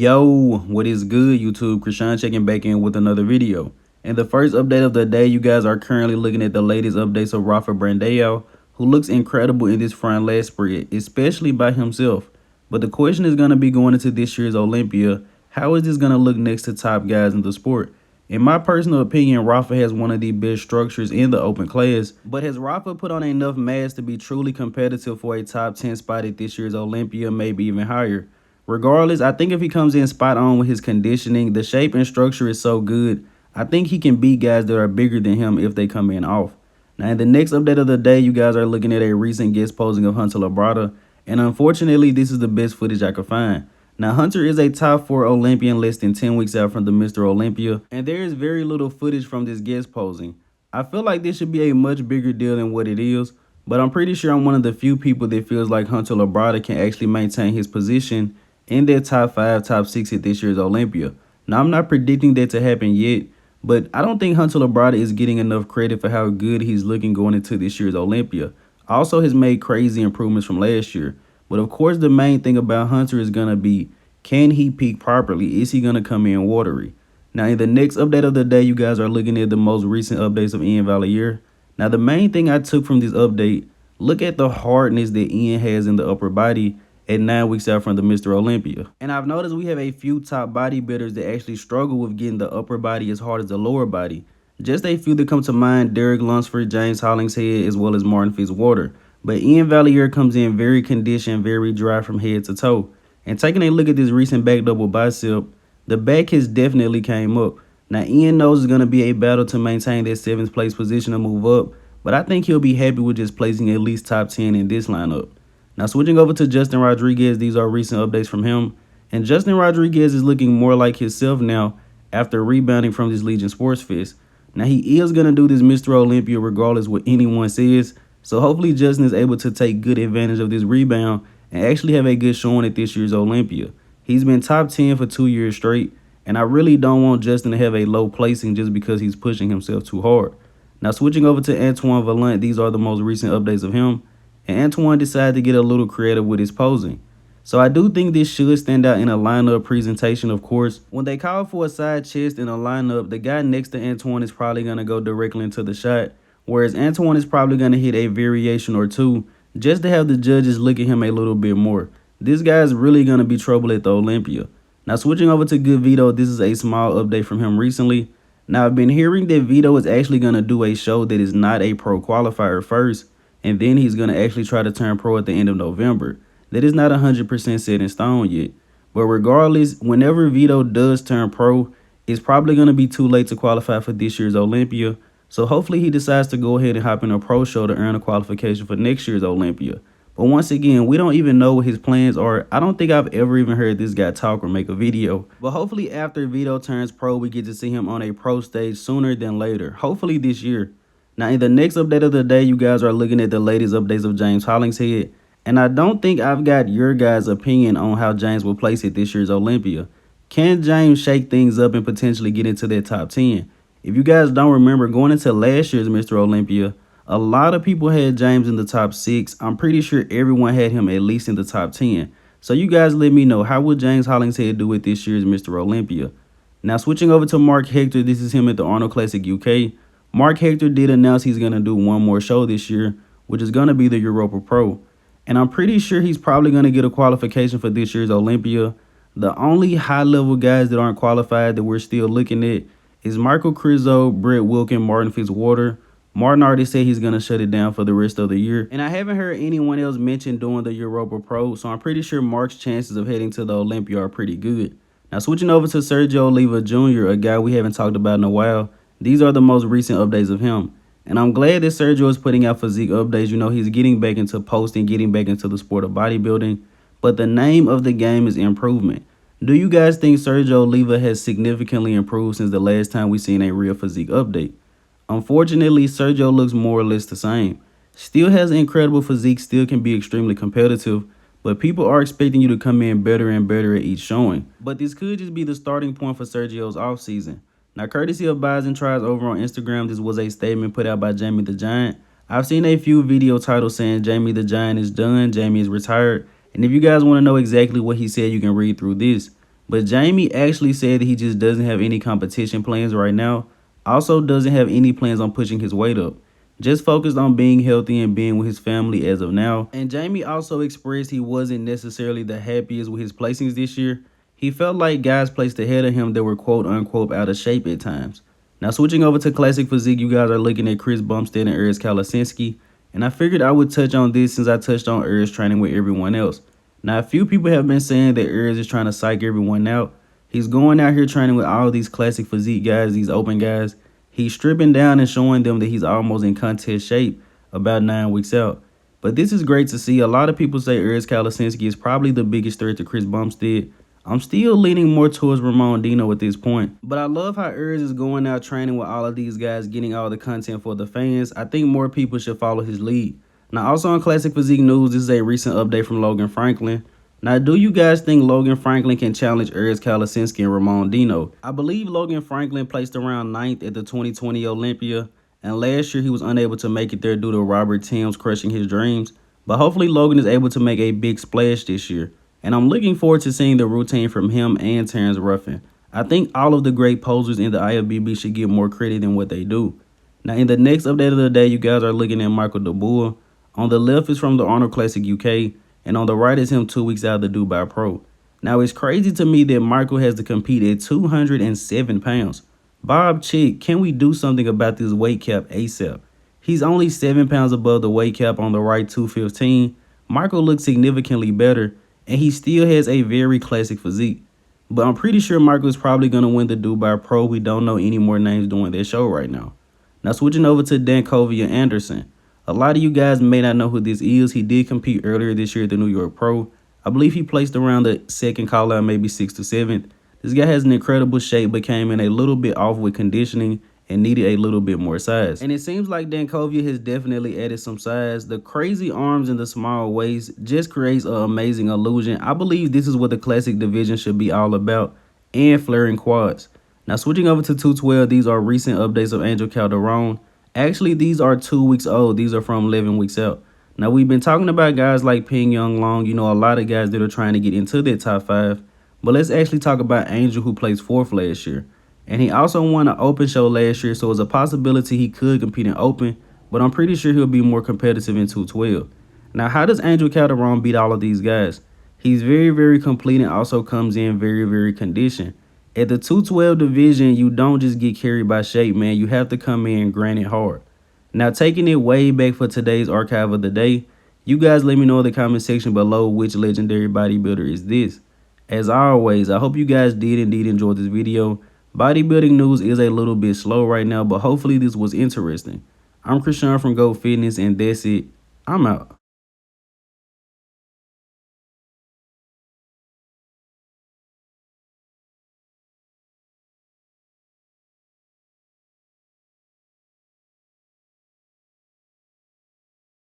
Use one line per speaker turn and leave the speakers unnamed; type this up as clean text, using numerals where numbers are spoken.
Yo, what is good, YouTube? Krishan checking back in with another video. And the first update of the day, you guys are currently looking at the latest updates of Rafael Brandão, who looks incredible in this front leg spread, especially by himself. But the question is going to be going into this year's Olympia, how is this going to look next to top guys in the sport? In my personal opinion, Rafa has one of the best structures in the open class, but has Rafa put on enough mass to be truly competitive for a top 10 spot at this year's Olympia, maybe even higher? Regardless, I think if he comes in spot on with his conditioning, the shape and structure is so good, I think he can beat guys that are bigger than him if they come in off. Now, in the next update of the day, you guys are looking at a recent guest posing of Hunter Labrada, and unfortunately, this is the best footage I could find. Now, Hunter is a top 4 Olympian less than 10 weeks out from the Mr. Olympia, and there is very little footage from this guest posing. I feel like this should be a much bigger deal than what it is, but I'm pretty sure I'm one of the few people that feels like Hunter Labrada can actually maintain his position in their top 5, top 6 at this year's Olympia. Now, I'm not predicting that to happen yet, but I don't think Hunter Labrada is getting enough credit for how good he's looking going into this year's Olympia. Also has made crazy improvements from last year. But of course, the main thing about Hunter is going to be, can he peak properly? Is he going to come in watery? Now, in the next update of the day, you guys are looking at the most recent updates of Iain Valliere. Now, the main thing I took from this update, look at the hardness that Iain has in the upper body at 9 weeks out from the Mr. Olympia. And I've noticed we have a few top bodybuilders that actually struggle with getting the upper body as hard as the lower body. Just a few that come to mind, Derek Lunsford, James Hollingshead, as well as Martin Fitzwater. But Iain Valliere comes in very conditioned, very dry from head to toe. And taking a look at this recent back double bicep, the back has definitely came up. Now, Iain knows it's going to be a battle to maintain that 7th place position to move up, but I think he'll be happy with just placing at least top 10 in this lineup. Now, switching over to Justin Rodriguez, these are recent updates from him. And Justin Rodriguez is looking more like himself now after rebounding from this Legion Sports Fest. Now, he is going to do this Mr. Olympia regardless what anyone says. So hopefully Justin is able to take good advantage of this rebound and actually have a good showing at this year's Olympia. He's been top 10 for 2 years straight, and I really don't want Justin to have a low placing just because he's pushing himself too hard. Now, switching over to Antoine Vaillant, these are the most recent updates of him. And Antoine decided to get a little creative with his posing. So I do think this should stand out in a lineup presentation, of course. When they call for a side chest in a lineup, the guy next to Antoine is probably going to go directly into the shot, whereas Antoine is probably going to hit a variation or two just to have the judges look at him a little bit more. This guy is really going to be trouble at the Olympia. Now, switching over to Good Vito, this is a small update from him recently. Now, I've been hearing that Vito is actually going to do a show that is not a pro qualifier first, and then he's going to actually try to turn pro at the end of November. That is not 100% set in stone yet. But regardless, whenever Vito does turn pro, it's probably going to be too late to qualify for this year's Olympia. So hopefully he decides to go ahead and hop in a pro show to earn a qualification for next year's Olympia. But once again, we don't even know what his plans are. I don't think I've ever even heard this guy talk or make a video. But hopefully after Vito turns pro, we get to see him on a pro stage sooner than later. Hopefully this year. Now, in the next update of the day, you guys are looking at the latest updates of James Hollingshead. And I don't think I've got your guys' opinion on how James will place at this year's Olympia. Can James shake things up and potentially get into that top 10? If you guys don't remember, going into last year's Mr. Olympia, a lot of people had James in the top 6. I'm pretty sure everyone had him at least in the top 10. So you guys let me know, how would James Hollingshead do at this year's Mr. Olympia? Now, switching over to Marc Hector, this is him at the Arnold Classic UK. Marc Hector did announce he's going to do one more show this year, which is going to be the Europa Pro. And I'm pretty sure he's probably going to get a qualification for this year's Olympia. The only high-level guys that aren't qualified that we're still looking at is Michael Krizo, Brett Wilkin, Martin Fitzwater. Martin already said he's going to shut it down for the rest of the year. And I haven't heard anyone else mention doing the Europa Pro, so I'm pretty sure Mark's chances of heading to the Olympia are pretty good. Now, switching over to Sergio Oliva Jr., a guy we haven't talked about in a while. These are the most recent updates of him. And I'm glad that Sergio is putting out physique updates. You know, he's getting back into posting, getting back into the sport of bodybuilding. But the name of the game is improvement. Do you guys think Sergio Oliva has significantly improved since the last time we seen a real physique update? Unfortunately, Sergio looks more or less the same. Still has an incredible physique, still can be extremely competitive, but people are expecting you to come in better and better at each showing. But this could just be the starting point for Sergio's offseason. Now, courtesy of Buys and Tries over on Instagram, this was a statement put out by Jamie the Giant. I've seen a few video titles saying Jamie the Giant is done, Jamie is retired. And if you guys want to know exactly what he said, you can read through this. But Jamie actually said that he just doesn't have any competition plans right now. Also doesn't have any plans on pushing his weight up. Just focused on being healthy and being with his family as of now. And Jamie also expressed he wasn't necessarily the happiest with his placings this year. He felt like guys placed ahead of him that were quote unquote out of shape at times. Now switching over to classic physique, you guys are looking at Chris Bumstead and Urs Kalecinski. And I figured I would touch on this since I touched on Urs training with everyone else. Now a few people have been saying that Urs is trying to psych everyone out. He's going out here training with all these classic physique guys, these open guys. He's stripping down and showing them that he's almost in contest shape about 9 weeks out. But this is great to see. A lot of people say Urs Kalecinski is probably the biggest threat to Chris Bumstead. I'm still leaning more towards Ramon Dino at this point. But I love how Urs is going out training with all of these guys, getting all the content for the fans. I think more people should follow his lead. Now also on Classic Physique News, this is a recent update from Logan Franklin. Now, do you guys think Logan Franklin can challenge Urs Kalecinski and Ramon Dino? I believe Logan Franklin placed around 9th at the 2020 Olympia, and last year he was unable to make it there due to Robert Timms crushing his dreams. But hopefully Logan is able to make a big splash this year, and I'm looking forward to seeing the routine from him and Terrence Ruffin. I think all of the great posers in the IFBB should get more credit than what they do. Now, in the next update of the day, you guys are looking at Michael Daboul. On the left is from the Arnold Classic UK. And on the right is him 2 weeks out of the Dubai Pro. Now, it's crazy to me that Michael has to compete at 207 pounds. Bob Chick, can we do something about this weight cap ASAP? He's only 7 pounds above the weight cap on the right 215. Michael looks significantly better, and he still has a very classic physique. But I'm pretty sure Michael is probably going to win the Dubai Pro. We don't know any more names doing that show right now. Now, switching over to Dancovea Anderson. A lot of you guys may not know who this is. He did compete earlier this year at the New York Pro. I believe he placed around the second call out, maybe 6th to 7th. This guy has an incredible shape, but came in a little bit off with conditioning and needed a little bit more size. And it seems like Dancovea has definitely added some size. The crazy arms and the small waist just creates an amazing illusion. I believe this is what the classic division should be all about, and flaring quads. Now switching over to 212, these are recent updates of Angel Calderon. Actually, these are 2 weeks old. These are from 11 weeks out. Now, we've been talking about guys like Ping Young Long, you know, a lot of guys that are trying to get into that top 5. But let's actually talk about Angel, who placed 4th last year. And he also won an open show last year, so it's a possibility he could compete in open. But I'm pretty sure he'll be more competitive in 212. Now, how does Angel Calderon beat all of these guys? He's very, very complete and also comes in very, very conditioned. At the 212 division, you don't just get carried by shape, man. You have to come in granted hard. Now, taking it way back for today's archive of the day, you guys let me know in the comment section below which legendary bodybuilder is this. As always, I hope you guys did indeed enjoy this video. Bodybuilding news is a little bit slow right now, but hopefully this was interesting. I'm Krishan from Go Fitness, and that's it. I'm out.